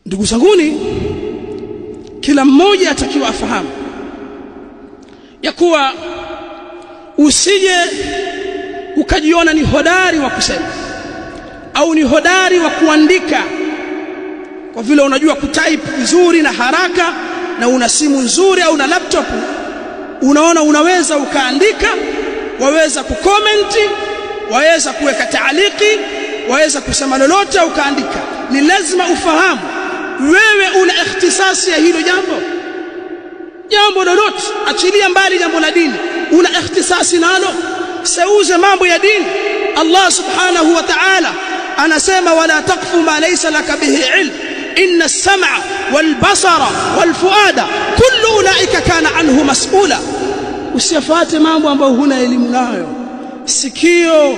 Ndugu zanguni, kila mmoja atakiwa afahamu ya kuwa usije ukajiona ni hodari wa kusema au ni hodari wa kuandika kwa vile unajua kutype vizuri na haraka na una simu nzuri au na laptop, unaona unaweza ukaandika, waweza kukomenti, waweza kuweka taaliki, waweza kusema lolote ukaandika. Ni lazima ufahamu wewe una ikhtisasi ya hilo jambo lolote, achilia mbali jambo la dini, una ikhtisasi nalo. Seuze mambo ya dini. Allah subhanahu wa ta'ala anasema wala taqfu ma laysa laka bihi ilm inna as-sam'a wal basara wal fuada kullu ulaika kana anhu mas'ula. Usifuate mambo ambayo huna elimu nayo. Sikio,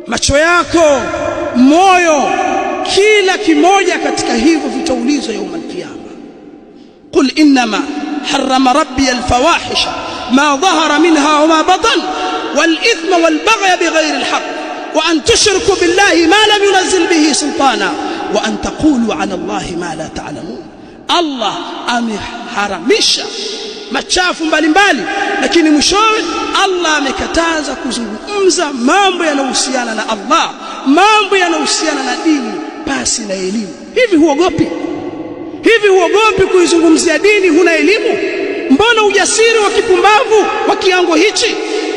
macho yako, moyo, kila kimoja katika hivyo vitaulizwa يوم القيامة. قل إنما حرم ربي الفواحش ما ظهر منها وما بطن والإثم والبغي بغير الحق وأن تشركوا بالله ما لم ينزل به سلطانا وأن تقولوا على الله ما لا تعلمون. الله ameharamisha machafu mbalimbali, lakini mwishowe Allah amekataza kuzungumza mambo yanayohusiana na Allah, mambo yanayohusiana na dini basi na elimu. Hivi huogopi kuizungumzia dini huna elimu? Mbona ujasiri wa kipumbavu wa kiango hichi?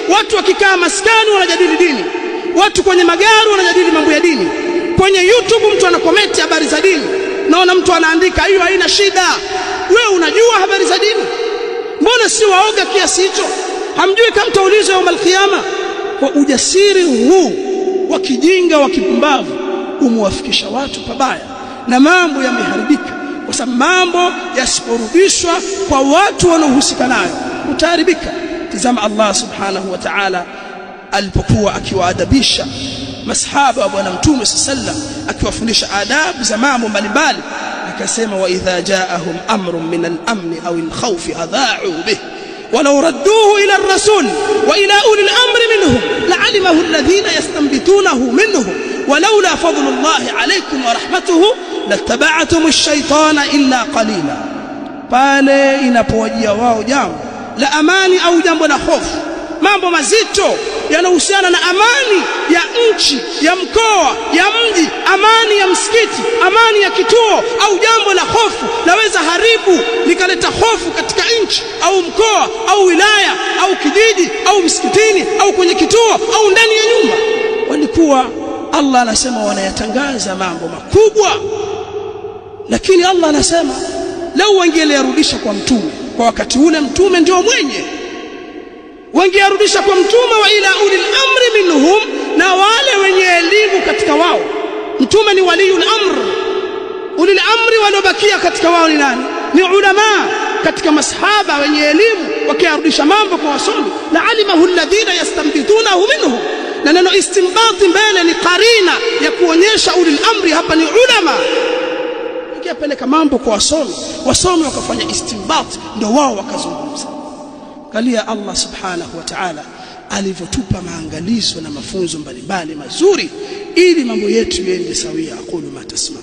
Watu wakikaa maskani wanajadili dini, watu kwenye magari wanajadili mambo ya dini, kwenye YouTube mtu anakomenti habari za dini, naona mtu anaandika hiyo haina shida. Wewe unajua habari za dini? Mbona si waoga kiasi hicho? Hamjui kama mtaulizwa يوم القيامة? Kwa ujasiri huu wa kijinga wa kipumbavu umwafikisha watu pabaya na mambo yameharibika, kwa sababu mambo yasiporudishwa kwa watu wanaohusika nayo utaharibika. Tazama Allah subhanahu wa ta'ala alipokuwa akiwaadabisha masahaba wa bwana Mtume sallam, akiwafundisha adabu za mambo mbalimbali, akasema wa idha jaahum amrun min al-amn aw al-khawf adha'u bih ولو ردوه إلى الرسول وإلى أولي الأمر منهم لعلمه الذين يستنبطونه منهم ولولا فضل الله عليكم ورحمته لاتبعتم الشيطان إلا قليلا. pale inapowajia wao jambo la amani au jambo la hofu, mambo mazito yanahusiana na amani ya nchi, ya mkoa, ya mji, amani ya msikiti, amani ya kituo, au jambo la hofu laweza haribu likaleta hofu katika nchi au mkoa au wilaya au kijiji au msikitini au kwenye kituo au ndani ya nyumba, walikuwa Allah anasema wanayatangaza mambo makubwa. Lakini Allah anasema lau wangelirudisha kwa mtume kwa wakati ule, mtume ndio mwenye, wangearudisha kwa mtume wa ila ulil amri minhum, na wale wenye elimu katika wao. Mtume ni waliul amr, ulil amri waliobakia katika wao ni nani? Ni ulama katika masahaba wenye elimu. Wakiarudisha mambo kwa wasomi, la alimahu alladhina yastanbitunahu minhum. Na neno istinbati mbele ni karina ya kuonyesha ulil amri hapa ni ulama. Wakipeleka mambo kwa wasomi wakafanya istinbati, ndio wao wakazungumza. Kalia Allah subhanahu wa ta'ala alivyotupa maangalizo na mafunzo mbalimbali mazuri ili mambo yetu yaende sawia. Aqulu ma tasma.